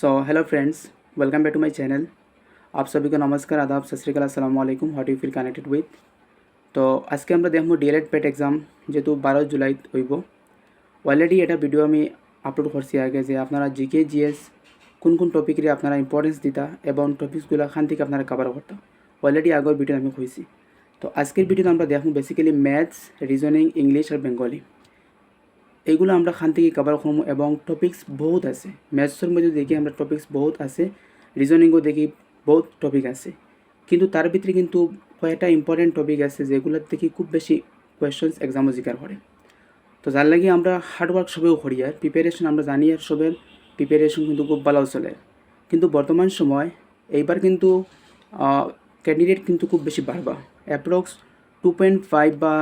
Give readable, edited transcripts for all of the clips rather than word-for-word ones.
Hello friends, welcome back to my channel. आप सभी को नमस्कार, आदाब, सत श्री अकाल, अस्सलाम वालेकुम। How do you feel connected with. तो आज के আমরা দেখব ডিএলএড পেট এক্সাম যেহেতু 12 জুলাইত হইব। অলরেডি এটা ভিডিও আমি আপলোড করছি আগে যে আপনারা জিকে জিএস কোন কোন টপিকরে আপনারা ইম্পর্টেন্স দিতা এবং টপিকসগুলো খান থেকে আপনারা কভার করতা। অলরেডি আগের ভিডিও আমি কইছি। তো আজকের ভিডিওতে আমরা দেখব বেসিক্যালি ম্যাথস, রিজনিং, ইংলিশ আর বেঙ্গলি এইগুলো আমরা খান থেকে কভার করবো এবং টপিক্স বহুত আছে। ম্যাথসের মধ্যে দেখি আমরা টপিক্স বহুত আছে, রিজনিংও দেখি বহুত টপিক আছে, কিন্তু তার ভিতরে কিন্তু কয়েকটা ইম্পর্টেন্ট টপিক আছে যেগুলোর থেকে খুব বেশি কোয়েশ্চনস এক্সামও জিকার করে। তো যার লাগে আমরা হার্ডওয়ার্ক সবেও করি আর প্রিপারেশন আমরা জানি আর সবের প্রিপারেশন কিন্তু খুব ভালো চলে। কিন্তু বর্তমান সময় এইবার কিন্তু ক্যান্ডিডেট কিন্তু খুব বেশি বাড়বা, অ্যাপ্রক্স 2.5 বা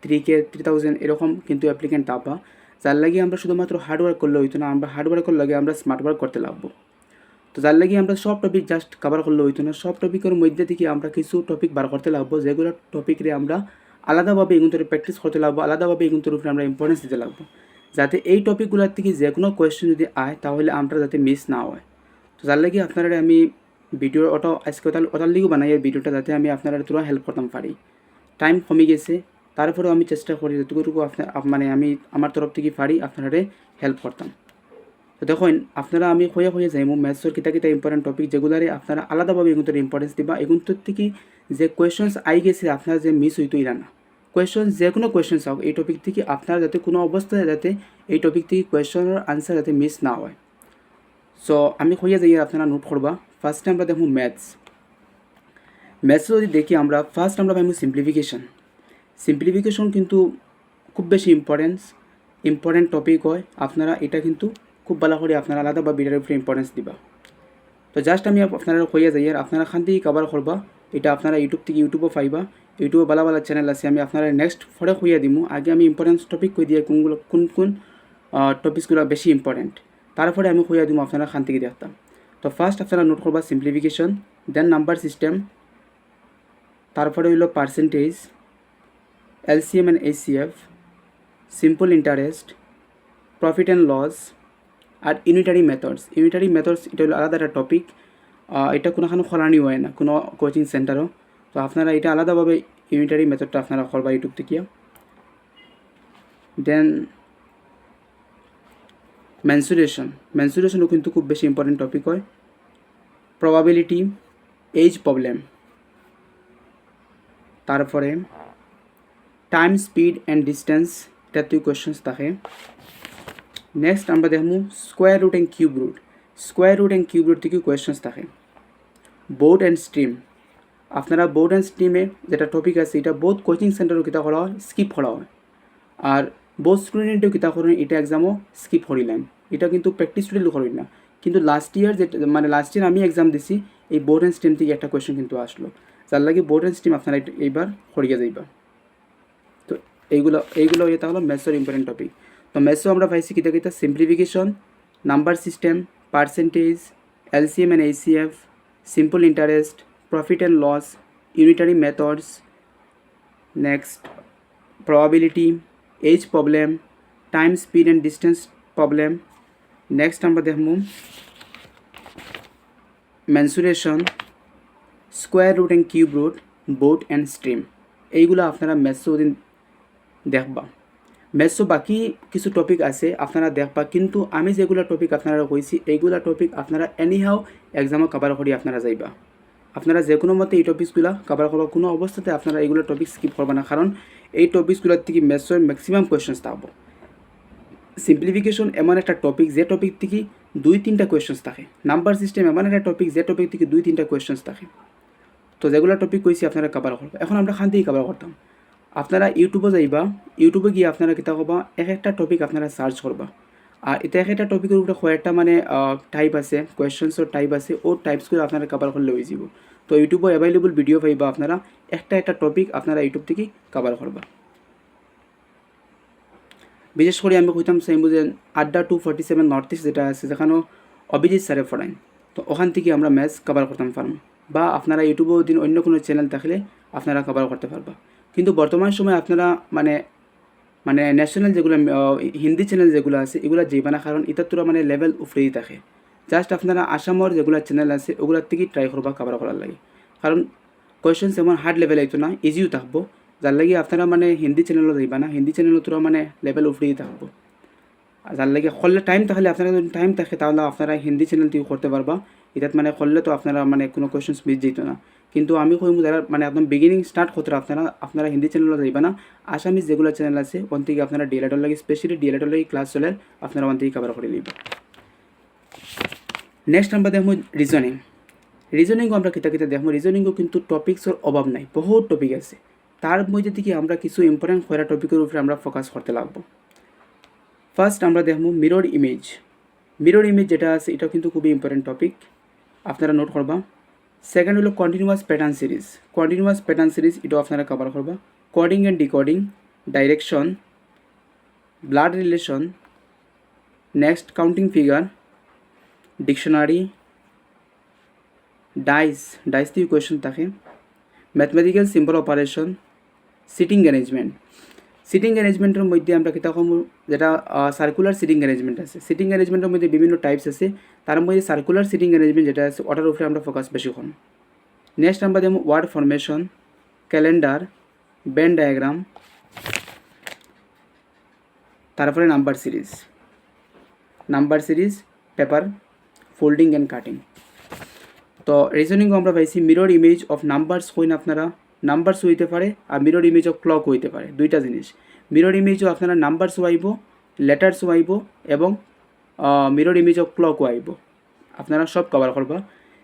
3,000 এরকম কিন্তু অ্যাপ্লিকেন্ট পাবা। যার লাগে আমরা শুধুমাত্র হার্ডওয়ার্ক করলে হইতো না, আমরা হার্ডওয়ার্কের লাগে আমরা স্মার্ট ওয়ার্ক করতে লাগবো। তো যার লাগে আমরা সব টপিক জাস্ট কভার করলে হইতো না, সব টপিকের মধ্যে থেকে আমরা কিছু টপিক বার করতে লাগবো যেগুলো টপিকরে আমরা আলাদাভাবে এগুলোর প্র্যাকটিস করতে লাগবো, আলাদাভাবে এগুলোর উপরে আমরা ইম্পর্টেন্স দিতে লাগবো, যাতে এই টপিকগুলোর থেকে যে কোনো কোয়েশ্চেন যদি আয় তাহলে আমরা যাতে মিস না হয়। তো যার লাগে আপনারা আমি ভিডিওর আজকে ওটার লিগেও বানাই এই ভিডিওটা, যাতে আমি আপনারা তোরা হেল্প করতাম পারি। টাইম কমে গেছে, তারপরেও আমি চেষ্টা করি যতটুকু মানে আমি আমার তরফ থেকে পারি আপনারা হেল্প করতাম। তো দেখুন আপনারা আমি হয়ে যাইমু ম্যাথসের কিতা কিতা ইম্পর্টেন্ট টপিক যেগুলারে আপনারা আলাদাভাবে এগুলোর ইম্পর্টেন্স দিবা। এগুলোর থেকে যে কোয়েশ্চনস আই গেছে আপনার যে মিস হইতো ইরা না, কোয়েশ্চন যে কোনো কোয়েশ্চনস হোক এই টপিক থেকে আপনারা যাতে কোনো অবস্থায় যাতে এই টপিক থেকে কোয়েশ্চনের আনসার যাতে মিস না হয়। সো আমি হয়ে যাই আপনারা নোট করবা। ফার্স্টে আমরা দেখবো ম্যাথস যদি দেখি আমরা ফার্স্ট আমরা পাইমু সিম্পলিফিকেশন কিন্তু খুব বেশি ইম্পর্টেন্ট টপিক হয়। আপনারা এটা কিন্তু খুব ভালো করে আপনারা আলাদাভাবে ভিডিওর উপরে ইম্পর্টেন্স দিবা। তো জাস্ট আমি আপনারা হইয়া যাই আর আপনারা খান থেকে কভার করবা। এটা আপনারা ইউটিউবও পাইবা, ইউটিউবে ভালো ভালো চ্যানেল আছে, আমি আপনারা নেক্সট ফরে হইয়া দিমু। আগে আমি ইম্পর্টেন্স টপিক কই দিয়ে কোন টপিকসগুলো বেশি ইম্পর্টেন্ট, তারপরে আমি হইয়া দিমু আপনারা খান থেকে দেখতাম। তো ফার্স্ট আপনারা নোট করবা সিম্পলিফিকেশন, দেন নাম্বার সিস্টেম, তারপরে হইল percentage, LCM and HCF, simple interest, profit and loss আর ইউনিটারি মেথডস। এটা হলো আলাদা একটা টপিক, এটা কোনোখানে খোলানি হয় না কোনো কোচিং সেন্টারও। তো আপনারা এটা আলাদাভাবে ইউনিটারি মেথডটা আপনারা করবা ইউটিউব থেকে। দেন মেনসুরেশনও কিন্তু খুব বেশি ইম্পর্টেন্ট টপিক হয়। প্রবাবিলিটি, এজ প্রবলেম, তারপরে টাইম, স্পিড অ্যান্ড ডিস্টেন্স, এটা দুই কোয়েশ্চেন্স থাকে। নেক্সট আমরা দেখবো square root and cube root থেকে কোয়েশ্চেন্স থাকে। বোর্ড অ্যান্ড স্ট্রিম, আপনারা বোর্ড অ্যান্ড স্ট্রিমে যেটা টপিক আছে এটা বহুত কোচিং সেন্টারও কিতা করা হয়, স্কিপ করা হয়, আর বহুত স্টুডেন্টেও কিতা করেন এটা এক্সামও স্কিপ করিলেন। এটা কিন্তু প্র্যাকটিস স্টুডেন্টও করেন না, কিন্তু লাস্ট ইয়ার আমি এক্সাম দিছি এই বোর্ড অ্যান্ড স্ট্রিম থেকে একটা কোয়েশ্চেন কিন্তু আসলো, যার লাগে বোর্ড অ্যান্ড স্ট্রিম আপনারা এইবার করিয়া যাইবা। তো এইগুলো এটা হলো ম্যাথসের ইম্পর্টেন্ট টপিক। তো ম্যাথসও আমরা পাইছি কিতা simplification, number system, percentage, LCM and HCF, simple interest, profit and loss, unitary methods, next probability, age problem, time, speed and distance problem. Next আমরা দেখব mensuration, square root and cube root, board and stream. এইগুলো আপনারা ম্যাথসও দিন দেখবা। ম্যাথসও বাকি কিছু topic আছে আপনারা দেখবা, কিন্তু আমি যেগুলো টপিক আপনারা কইছি এইগুলা টপিক আপনারা এনিহাও এক্সামও কভার করি আপনারা যাইবা। আপনারা যে কোনো মতে এই টপিকসগুলো কভার করবা, কোনো অবস্থাতে আপনারা এইগুলো টপিক স্কিপ করবা না, কারণ এই টপিকসগুলোর থেকে ম্যাথসের ম্যাক্সিমাম কোয়েশ্চেন্স থাকবো। সিম্পলিফিকেশন এমন একটা টপিক যে টপিক থেকে 2-3টা কোয়েশ্চেন্স থাকে। নাম্বার সিস্টেম এমন একটা টপিক যে টপিক থেকে 2-3টা কোয়েশ্চেন্স থাকে। তো যেগুলো টপিক কইছি আপনারা কভার করবা। এখন আমরা খান থেকে কভার করতাম। আপনারা ইউটিউবে যাইবা, ইউটিউবে গিয়ে আপনারা কিতা করবা, একটা টপিক আপনারা সার্চ করবা, আর এটা একটা টপিকের উপরে কয়েকটা টাইপ আছে, কোয়েশ্চেন্সের টাইপ আছে, ও টাইপসগুলো আপনারা কভার করলে হয়ে যাব। তো ইউটিউবে অ্যাভেলেবল ভিডিও পাইবা, আপনারা একটা টপিক আপনারা ইউটিউব থেকে কভার করবা। বিশেষ করে আমি কইতাম সেম বুঝেন আড্ডা 247 নর্থ ইস্ট যেটা আছে, যেখানেও অভিজিৎ স্যারে পড়াইন, তো ওখান থেকে আমরা ম্যাথস কভার করতাম পারবো। বা আপনারা ইউটিউবেও দিন অন্য কোনো চ্যানেল থাকলে আপনারা কভার করতে পারবা। কিন্তু বর্তমান সময় আপনারা ন্যাশনাল যেগুলো হিন্দি চ্যানেল যেগুলো আছে এগুলো যাইবা না, কারণ এটা তোরা লেভেল উপরেই থাকে। জাস্ট আপনারা আসামর যেগুলো চ্যানেল আছে ওগুলোর থেকেই ট্রাই করবা কভার করার লাগে, কারণ কোয়েশ্চেন্স এমন হার্ড লেভেল আইতো না, ইজিও থাকবো। যার লাগে আপনারা মানে হিন্দি চ্যানেলও যাইবা না, হিন্দি চ্যানেলও তোরা মানে লেভেল উফরেই থাকবো। আর যার লাগে করলে টাইম থাকলে আপনারা যদি টাইম থাকে তাহলে আপনারা হিন্দি চ্যানেল থেকে করতে পারবা। এটাত মানে করলে তো আপনারা মানে কোনো কোয়েশ্চেন্স মিস যেত না। কিন্তু আমি কইম যারা মানে একদম বিগিনিং স্টার্ট করতে আপনারা হিন্দি চ্যানেলও যাইবা না, আসামিজ যেগুলো চ্যানেল আছে ওন থেকে আপনারা ডিএলএডর লাগে, স্পেশালি ডিএলএডর লাগে ক্লাস চলে আপনারা ওন থেকে কভার করে নিবা। নেক্সট আমরা দেখবো রিজনিং। রিজনিংও আমরা কিতা কিতা দেখবো, রিজনিংও কিন্তু টপিক্সের অভাব নাই, বহুত টপিক আছে। তার মধ্যে থেকে আমরা কিছু ইম্পর্টেন্ট কয়টা টপিকের উপরে আমরা ফোকাস করতে লাগবো। ফার্স্ট আমরা দেখবো মিরর ইমেজ। মিরর ইমেজ যেটা আছে এটা কিন্তু খুবই ইম্পর্টেন্ট টপিক, আপনারা নোট করবা। সেকেন্ড হলো continuous pattern series. Continuous pattern series এটাও আপনারা কভার করবা। Coding and decoding, direction, blood relation, next counting figure, dictionary, dice থেকে কোয়েশ্চন থাকে, mathematical symbol operation, sitting arrangement. Sitting অ্যারেঞ্জমেন্টের মধ্যে আমরা কিতা কম, যেটা সার্কুলার সিটিং অ্যারেঞ্জমেন্ট আছে। সিটিং অ্যারেঞ্জমেন্টের মধ্যে বিভিন্ন টাইপস আছে, তার মধ্যে সার্কুলার সিটিং অ্যারেঞ্জমেন্ট যেটা আছে ওটার উপরে আমরা ফোকাস বেশি করব। নেক্সট আমরা দেখব word formation, calendar, Venn diagram, তারপরে number series, paper folding and cutting. তো রিজনিংও আমরা পাইছি মিরর ইমেজ অফ নাম্বারস হইন, আপনারা নাম্বারস হইতে পারে আর মিরর ইমেজ অফ ক্লক হইতে পারে, দুইটা জিনিস। মিরর ইমেজও আপনারা নাম্বারসও আইব, লেটার্সও আইব এবং মিরর ইমেজ অফ ক্লকও আইব, আপনারা সব কভার করবা।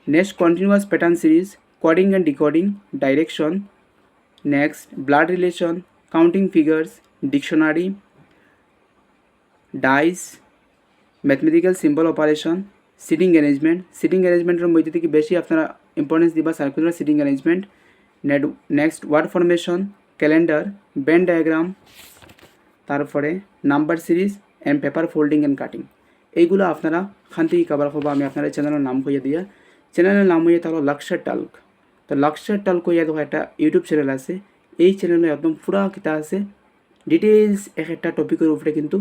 Next continuous pattern series, coding and decoding, direction, next blood relation, counting figures, dictionary, dice, mathematical symbol operation, sitting অ্যারেঞ্জমেন্টের মধ্যে থেকে বেশি আপনারা ইম্পর্টেন্স দিবা circular sitting arrangement. Next word formation, calendar, Venn diagram, তারপরে number series and paper folding and cutting. এইগুলো আপনারা খান থেকে কভার করবো। আমি আপনার চ্যানেলের নাম কইয়া দিয়া, চ্যানেলের নাম হইয়া তাহলে লক্ষ্যের টাল্ক। তো লক্ষ্যের টাল্ক কইয়া দেখো একটা ইউটিউব চ্যানেল আছে, এই চ্যানেলে একদম পুরা কিতা আছে, ডিটেলস এক একটা টপিকের উপরে কিন্তু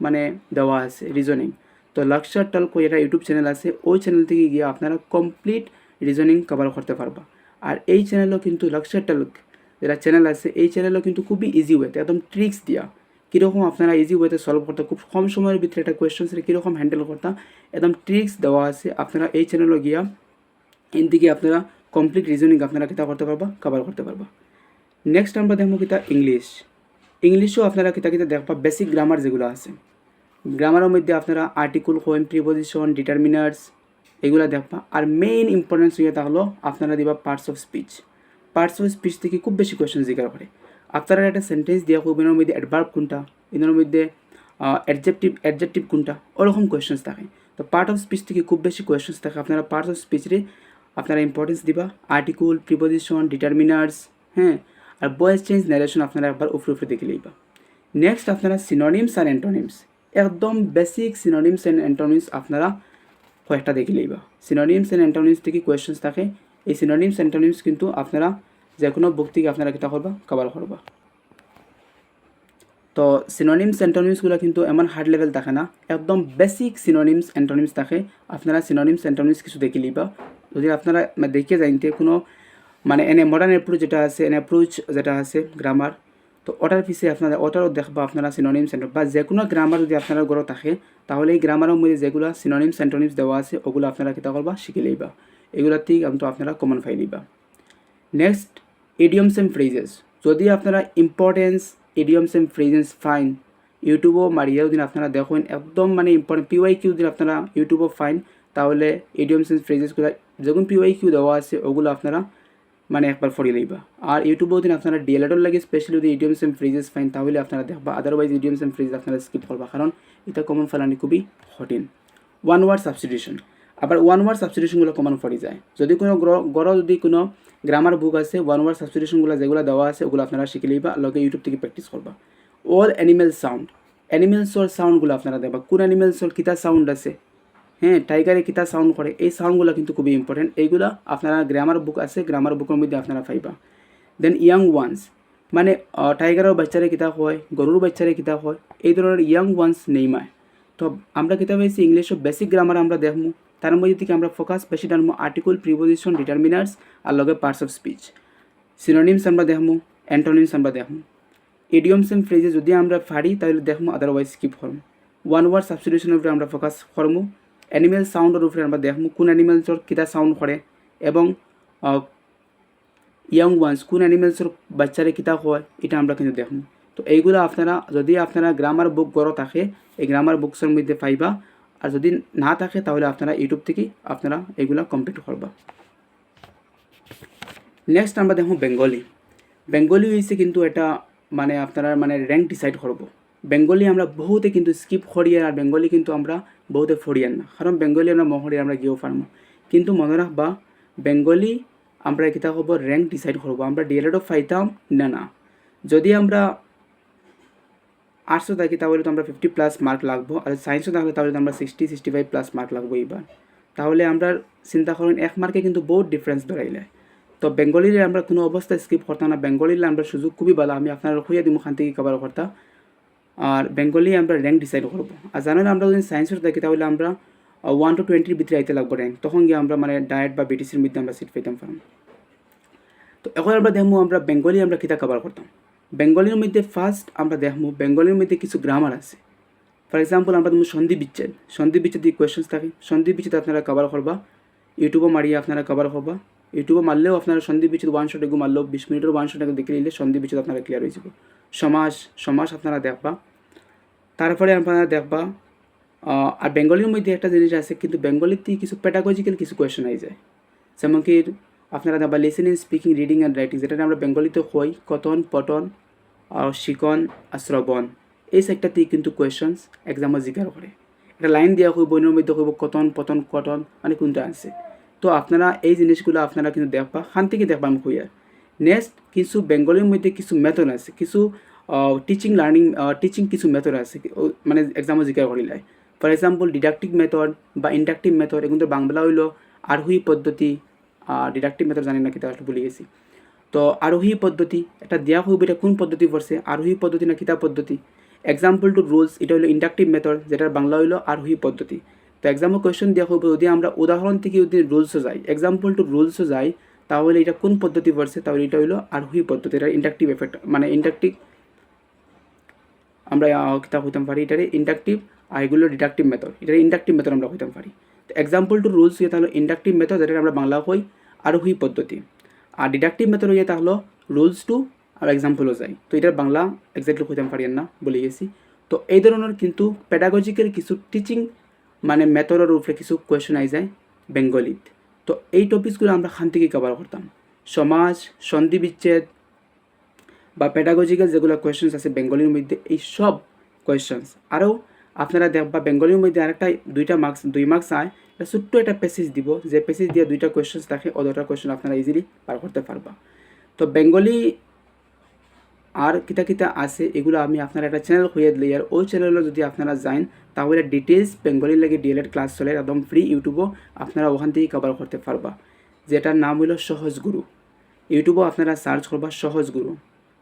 মানে দেওয়া আছে রিজনিং। তো লক্ষ্যের টাল্ক কইয়া একটা ইউটিউব চ্যানেল আছে, ওই চ্যানেল থেকে গিয়ে আপনারা কমপ্লিট রিজনিং কভার করতে পারবা। আর এই চ্যানেলও কিন্তু লক্ষ্যের টাল্ক যেটা চ্যানেল আছে, এই চ্যানেলও কিন্তু খুবই ইজি ওয়েতে একদম ট্রিক্স দিয়া কীরকম আপনারা ইজি ওয়েতে সলভ করতে, খুব কম সময়ের ভিতরে একটা কোয়েশ্চেন্সের কীরকম হ্যান্ডেল করতাম একদম ট্রিক্স দেওয়া আছে। আপনারা এই চ্যানেলও গিয়া এন থেকে আপনারা কমপ্লিট রিজনিং আপনারা কিতা করতে পারবা, কভার করতে পারবা। নেক্সট আমরা দেখবো কিতা ইংলিশও আপনারা কিতা দেখবা বেসিক গ্রামার যেগুলো আছে, গ্রামারের মধ্যে আপনারা আর্টিকেল, কোয়েম, প্রিপোজিশন, ডিটারমিনার্স এগুলো দেখবা। আর মেইন ইম্পর্টেন্স হয়ে থাকলো আপনারা দিবা পার্টস অফ স্পিচ থেকে খুব বেশি কোয়েশ্চেন জিজ্ঞাসা করে। আপনারা একটা সেন্টেন্স দিয়া খুব এর মধ্যে অ্যাডভার্ব কোনটা, এর মধ্যে অ্যাডজেক্টিভ কোনটা, ওরকম কোয়েশ্চেন্স থাকে। তো পার্ট অফ স্পিচ থেকে খুব বেশি কোয়েশ্চেন্স থাকে, আপনারা পার্টস অফ স্পিচরে আপনারা ইম্পর্টেন্স দিবা আর্টিকেল, প্রিপোজিশন, ডিটারমিনার্স, হ্যাঁ। আর ভয়েস চেঞ্জ, ন্যারেশন আপনারা একবার উপরে দেখে লইবা। নেক্সট আপনারা সিনোনিমস আর অ্যান্টোনিমস, একদম বেসিক সিনোনিমস অ্যান্ড অ্যান্টোনিমস আপনারা কয়েকটা দেখে লইবা। সিনোনিমস অ্যান্ড অ্যান্টোনিমস থেকে কোয়েশ্চেন্স থাকে, এই সিনোনিমস অ্যান্টোনিমস কিন্তু আপনারা যে কোনো বুক থেকে আপনারা কিতা করবা, কভার করবা। তো সিনোনিমস অ্যান্টোনিমসগুলো কিন্তু এমন হার্ড লেভেল থাকে না, একদম বেসিক সিনোনিমস অ্যান্টোনিমস থাকে। আপনারা সিনোনিমস অ্যান্টোনিমস কিছু দেখে লইবা। যদি আপনারা দেখে জানতে কোনো মানে এনে মডার্ন অ্যাপ্রোচ যেটা আছে গ্রামার, তো ওটার পিছিয়ে আপনারা ওটারও দেখবা আপনারা সিনোনিমস বা যে কোনো গ্রামার যদি আপনারা গড়ে থাকে তাহলে এই গ্রামারের মধ্যে যেগুলো সিনোনিমস অ্যান্টোনিমস দেওয়া আছে ওগুলো আপনারা কিতা করবা, শিখে লইবা। এগুলোর থেকে কিন্তু আপনারা কমন পাই লইবা। নেক্সট ইডিয়মস অ্যান্ড ফ্রেজেস, যদি আপনারা importance idioms and phrases fine ইউটিউবও মারিয়া যদি আপনারা দেখেন একদম মানে ইম্পর্টেন্ট PYQ যদি আপনারা ইউটিউবও ফাইন, তাহলে ইডিয়মস অ্যান্ড ফ্রেজেসগুলো যখন PYQ দেওয়া আছে ওগুলো আপনারা মানে একবার পড়ে লইবা। আর ইউটিউবেও যদি আপনারা ডিএলএডর লাগে স্পেশালি যদি ইডিয়মস অ্যান্ড ফ্রেজেস ফাইন তাহলে আপনারা দেখবা, আদারওয়াইজ ইডিয়মস অ্যান্ড ফ্রেজেস আপনারা স্কিপ করবা, কারণ এটা কমন ফেলানি খুবই কঠিন। ওয়ান ওয়ার্ড সাবস্টিটিউশন, আবার ওয়ান ওয়ার্ড সাবস্টিটিউশনগুলো কমন পড়ে যায়। যদি কোনো যদি কোনো গ্রামার বুক আছে ওয়ান ওয়ার্ড সাবস্টিটিউশনগুলো যেগুলো দেওয়া আছে ওগুলো আপনারা শিখে লইবা, লগে ইউটিউব থেকে প্র্যাকটিস করবা। অল অ্যানিমেলসর সাউন্ডগুলো আপনারা দেখবা, কোন অ্যানিমেলসর কিতা সাউন্ড আছে, হ্যাঁ, টাইগারে কিতা সাউন্ড করে, এই সাউন্ডগুলো কিন্তু খুবই ইম্পর্টেন্ট। এইগুলো আপনারা গ্রামার বুক আছে, গ্রামার বুকের মধ্যে আপনারা পাইবা। দেন ইয়াং ওয়ান্স, মানে টাইগারের বাচ্চারে কিতা হয়, গরুর বাচ্চারে কিতা হয়, এই ধরনের ইয়াং ওয়ান্স নেইমায়। তো আমরা কিতা পাইছি ইংলিশও বেসিক গ্রামার আমরা দেখবো, তার মধ্যে থেকে আমরা ফোকাস বেশি টানবো আর্টিকল, প্রিপোজিশন, ডিটারমিনার্স আর লগে পার্টস অফ স্পিচ। সিনোনিমস আমরা দেখবো, অ্যান্টোনিমস আমরা দেখবো। ইডিয়মস এন্ড ফ্রেজে যদি আমরা পারি তাহলে দেখবো, আদারওয়াইজ স্কিপ করবো। ওয়ান ওয়ার্ড সাবস্টিটিউশনের উপরে আমরা ফোকাস করবো। অ্যানিমেল সাউন্ডের উপরে আমরা দেখবো কোন অ্যানিমেলসর কিতা সাউন্ড করে এবং ইয়াং ওয়ান্স কোন অ্যানিমেলসর বাচ্চারে কিতা হয় এটা আমরা কিন্তু দেখবো। তো এইগুলো আপনারা যদি আপনারা গ্রামার বুক গড়ো থাকে এই গ্রামার বুকসের মধ্যে পাইবা, আর যদি না থাকে তাহলে আপনারা ইউটিউব থেকে আপনারা এগুলো কমপ্লিট করবা। নেক্সট আমরা দেখবো বেঙ্গলি। বেঙ্গলি হয়েছে কিন্তু এটা মানে আপনারা মানে র্যাঙ্ক ডিসাইড করবো। বেঙ্গলি আমরা বহুতে কিন্তু স্কিপ করিয়ার, আর বেঙ্গলি কিন্তু আমরা বহুতে ফরিয়ার না, কারণ বেঙ্গলি আমরা মহরি আমরা গিয়েও পারবো। কিন্তু মনে রাখবা বেঙ্গলি আমরা কিতা হবো র্যাঙ্ক ডিসাইড করবো, আমরা ডিএলএডও পাইতাম না। যদি আমরা আর্টসও থাকি তাহলে তো আমরা 50+ মার্ক লাগবো, আর সায়েন্সও থাকলে তাহলে তো আমরা 60-65+ মার্ক লাগবো। এইবার তাহলে আমরা চিন্তা করেন 1 মার্কে কিন্তু বহুত ডিফারেন্স ধরাইলে। তো বেঙ্গলিরে আমরা কোনো অবস্থায় স্কিপ করতাম না, বেঙ্গলিলে আমরা সুযোগ খুবই ভালো, আমি আপনার খুঁজে দিব খান থেকে কভার করতাম। আর বেঙ্গলি আমরা র্যাঙ্ক ডিসাইড করবো। আর জানেন আমরা যদি সায়েন্সের থাকি তাহলে আমরা 1 to 20 ভিতরে আইতে লাগবো র্যাঙ্ক, তখন গিয়ে আমরা মানে ডায়েট বা বিটিসির মধ্যে আমরা সিট পাইতাম পারতাম। তো এখন আমরা দেখবো আমরা বেঙ্গলি আমরা কিতা কভার করতাম। বেঙ্গলির মধ্যে ফার্স্ট আমরা দেখবো বেঙ্গলির মধ্যে কিছু গ্রামার আছে। ফর এক্সাম্পল আমরা দেখবো সন্ধি বিচ্ছেদ। সন্ধি বিচ্ছেদ দিয়ে কোয়েশ্চেন্স থাকে, সন্ধি বিচ্ছেদ আপনারা কভার করবা, ইউটিউবও মারিয়ে আপনারা কভার করবা। ইউটিউবে মারলেও আপনারা সন্ধি বিচ্ছেদ 1 শট এগু মারলেও 20 মিনিটের 1 শট এগু দেখে নিলে সন্ধি বিচ্ছেদ আপনারা ক্লিয়ার হয়ে যাব। সমাস আপনারা দেখবা, তারপরে আপনারা দেখবা। আর বেঙ্গলির মধ্যে একটা জিনিস আছে, কিন্তু বেঙ্গলিতে কিছু পেডাগজিক্যাল কিছু কোয়েশ্চেন আই যায়, যেমন কি আপনারা দেখবা listening, speaking, reading and writing, যেটা আমরা বেঙ্গলিতে হই কথন, পঠন, শিকন আর শ্রবণ। এই সাইডটাতেই কিন্তু কোয়েশ্চেন্স এক্সামে জিজ্ঞার করে। একটা লাইন দেওয়া হইব, বইনের মধ্যে হইব কথন, পতন, কটন মানে কোনটা আছে। তো আপনারা এই জিনিসগুলো আপনারা কিন্তু দেখবা, খান থেকে দেখবা আমি হইয়ার। নেক্সট কিছু বেঙ্গলির মধ্যে কিছু মেথড আছে, কিছু টিচিং কিছু মেথড আছে মানে এক্সামে জিজ্ঞার করিলে। ফর এক্সাম্পল ডিডাক্টিভ মেথড বা ইন্ডাকটিভ মেথড, এগুলো বাংলা হইল আরোহী পদ্ধতি। ডিডাক্টিভ মেথড জানি না কি তাহলে ভুলে গেছি। তো আরোহী পদ্ধতি এটা দেওয়া হইব, এটা কোন পদ্ধতি পড়ছে, আরোহী পদ্ধতি না কিতা পদ্ধতি। এক্সাম্পল টু রুলস, এটা হলো ইন্ডাকটিভ মেথড, যেটার বাংলা হইলো আরোহী পদ্ধতি। তো এক্সামে কোয়েশ্চেন দেওয়া হইব, যদি আমরা উদাহরণ থেকে যদি রুলসও যাই, এক্সাম্পল টু রুলসও যাই, তাহলে এটা কোন পদ্ধতি পড়ছে, তাহলে এটা হইলো আরোহী পদ্ধতি। এটা ইন্ডাকটিভ এফেক্ট মানে ইন্ডাকটিভ আমরা কিতা হইতাম পারি, এটারে ইন্ডাকটিভ, আর এগুলো ডিডাকটিভ মেথড, এটা ইন্ডাকটিভ মেথড আমরা হইতাম পারি। তো এক্সাম্পল টু রুলস হইয়া তাহলে ইন্ডাকটিভ মেথড, যেটা আমরা বাংলা হই আরোহী পদ্ধতি। আর ডিডাকটিভ মেথড হইয়া তাহলে রুলস টু আর এক্সাম্পলও যায়। তো এটার বাংলা এক্স্যাক্টলি হইতাম পারি না, বলে গেছি। তো এই ধরনের কিন্তু প্যাডাগজিক্যাল কিছু টিচিং মানে মেথডের উপরে কিছু কোয়েশ্চেন আই যায় বেঙ্গলিত। তো এই টপিকসগুলো আমরা খান থেকে কভার করতাম। সমাজ, সন্ধি বিচ্ছেদ বা প্যাডাগজিক্যাল যেগুলো কোয়েশ্চেন্স আছে বেঙ্গলির মধ্যে, এই সব কোয়েশ্চেন্স। আরও আপনারা দেখবা বেঙ্গলির মধ্যে আরেকটা 2 মার্কস আয়, ছোট্ট একটা প্যাসেজ দিব, যে প্যাসেজ দিয়ে 2টা কোয়েশ্চেন্স থাকে, ও 2টা কোয়েশ্চেন আপনারা ইজিলি পার করতে পারবা। তো বেঙ্গলি আর কিতা আছে এগুলো আমি আপনার একটা চ্যানেল খুঁজে দিই, আর ওই চ্যানেলে যদি আপনারা যান তাহলে ডিটেলস বেঙ্গলির লাগে ডিএলএড ক্লাস চলে একদম ফ্রি, ইউটিউবও আপনারা ওখান থেকেই কভার করতে পারবা, যেটার নাম হলো সহজ গুরু। ইউটিউবও আপনারা সার্চ করবা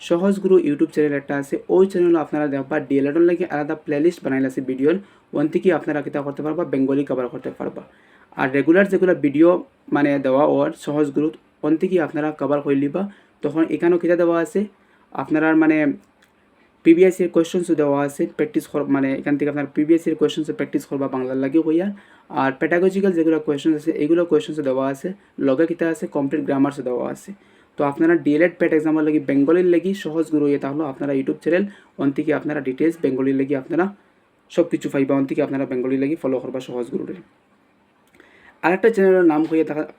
সহজ গুরু ইউটিউব চ্যানেল একটা আছে, ওই চ্যানেলও আপনারা দেখবা ডিএলএডের লাগে আলাদা প্লেলিস্ট বানাইল আছে ভিডিওর, ওখান থেকে আপনারা কিতা করতে পারবা বেঙ্গলি কভার করতে পারবা। আর রেগুলার যেগুলো ভিডিও মানে দেওয়া ওর সহজ গুরু, ওখান থেকে আপনারা কভার করে নিবা। তখন এখানেও কিতা দেওয়া আছে আপনার মানে প্রিভিয়াস ইয়ার কোয়েশ্চেন্সও দেওয়া আছে, প্র্যাকটিস মানে এখান থেকে আপনার প্রিভিয়াস ইয়ার কোয়েশ্চেন্সও প্র্যাকটিস করবা বাংলার লাগে হইয়া। আর প্যাডাগজিক্যাল যেগুলো কোয়েশ্চেন্স আছে এগুলো কোয়েশ্চেন্সও দেওয়া আছে, লগে কিতা আছে কমপ্লিট গ্রামার্সও দেওয়া আছে। তো আপনারা ডিএলএড প্যাট এক্সামের লাগি বেঙ্গলির লাগি সহজ গুরু ইয়ে, তাহলে আপনারা ইউটিউব চ্যানেল ওন থেকে আপনারা ডিটেলস বেঙ্গলির লাগি আপনারা সব কিছু পাইবা, ওন থেকে আপনারা বেঙ্গলির লাগি ফলো করবা সহজ গুরুরে। আরেকটা চ্যানেলের নাম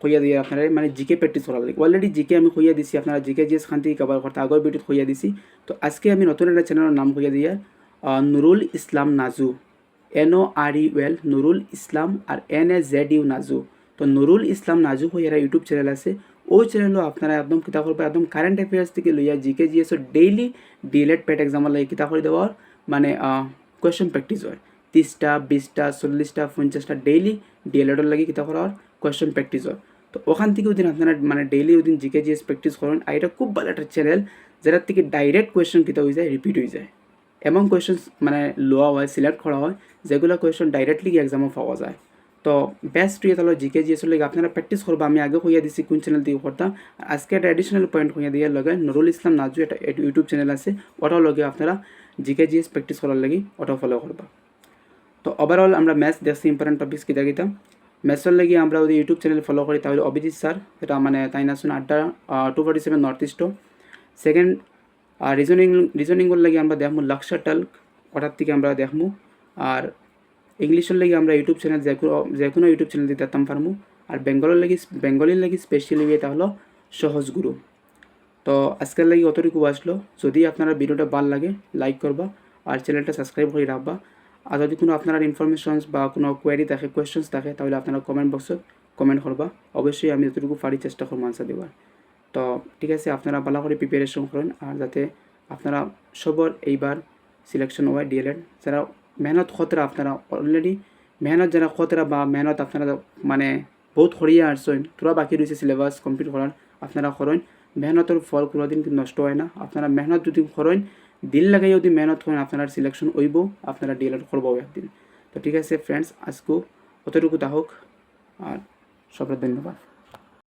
হইয়া দিয়ে আপনারা মানে জিকে প্র্যাকটিস করা লাগে। অলরেডি জিকে আমি হইয়া দিছি, আপনারা জিকে জিএস খান থেকে কভার করতে আগের ভিডিওতে হইয়া দিছি। তো আজকে আমি নতুন একটা চ্যানেলের নাম হইয়া দিয়ে নুরুল ইসলাম নাজু, NOREUL নুরুল ইসলাম আর NAZU নাজু। তো নুরুল ইসলাম নাজু হইয়ারা ইউটিউব চ্যানেল আছে, ওই চ্যানেলও আপনারা একদম কিতা করবা একদম কারেন্ট অ্যাফেয়ার্স থেকে লইয়া জিকে জিএসও ডেইলি ডিএলএড প্যাট এক্সামের লাগে কিতা করে দেওয়ার মানে কোয়েশ্চেন প্র্যাকটিস হয় 30টা 20টা 40টা 50টা ডেইলি ডিএলএডের লাগে কিতা করার কোয়েশ্চেন প্র্যাকটিস হয়। তো ওখান থেকে ওদিন আপনারা মানে ডেইলি ওদিন জিকে জিএস প্র্যাকটিস করেন। আর এটা খুব ভালো একটা চ্যানেল, যেটার থেকে ডাইরেক্ট কোয়েশ্চেন কিতা হয়ে যায় রিপিট হয়ে যায়, এমন কোয়েশ্চেন মানে লোয়া হয় সিলেক্ট করা হয় যেগুলো কোয়েশ্চেন ডাইরেক্টলি এক্সামে পাওয়া যায়। তো বেস্ট ইয়ে তাহলে জিকে জিএস লাগে আপনারা প্র্যাকটিস করবা। আমি আগে কইয়া দিছি কোন চ্যানেল দিয়ে করতাম। আজকে একটা এডিশনাল পয়েন্ট কইয়া দিয়ে লগে নুরুল ইসলাম নাজু একটা ইউটিউব চ্যানেল আছে, ওটাও লগে আপনারা জিকে জিএস প্র্যাকটিস করার লাগি ওটাও ফলো করবা। তো ওভারঅল আমরা ম্যাথস দেখছি ইম্পর্টেন্ট টপিক্স কিতা কিতা। ম্যাথসের লাগি আমরা যদি ইউটিউব চ্যানেল ফলো করি তাহলে অভিজিৎ স্যার, এটা মানে তাই না শুন আড্ডা 247 নর্থ ইস্ট। সেকেন্ড রিজনিংয়ের লাগি আমরা দেখবো লক্ষ্য টাল্ক, ওটার থেকে আমরা দেখবো। আর ইংলিশের লাগি আমরা ইউটিউব চ্যানেল যে কোনো ইউটিউব চ্যানেল দিয়ে দেখতাম পারবো। আর বেঙ্গলির লাগি স্পেশালি এটা হলো সহজ গুরু। তো আজকের লাগি অতটুকু আসলো। যদি আপনারা ভিডিওটা ভালো লাগে লাইক করবা আর চ্যানেলটা সাবস্ক্রাইব করে রাখবা। আর যদি কোনো আপনার ইনফরমেশনস বা কোনো কোয়েরি থাকে, কোয়েশ্চেন্স থাকে, তাহলে আপনারা কমেন্ট বক্সত কমেন্ট করবা। অবশ্যই আমি যতটুকু পারি চেষ্টা করবো আনসার দেওয়ার। তো ঠিক আছে, আপনারা ভালো করে প্রিপারেশন করেন আর যাতে আপনারা সবার এইবার সিলেকশন হয় ডিএলএড। যারা মেহনত খতরা, আপনারা অলরেডি মেহনত যারা খতরা বা মেহনত আপনারা মানে বহুত করিয়া আসছেন, তোরা বাকি রয়েছে সিলেবাস কমপ্লিট করার, আপনারা করেন। মেহনতের ফল কোনোদিন কিন্তু নষ্ট হয় না। আপনারা মেহনত যদি করেন, দিল লাগাই যদি মেহনত করেন, আপনার সিলেকশন হইব, আপনারা ডিএলএড করবো একদিন। তো ঠিক আছে ফ্রেন্ডস, আজকেও অতটুকু থাকুক আর সবার ধন্যবাদ।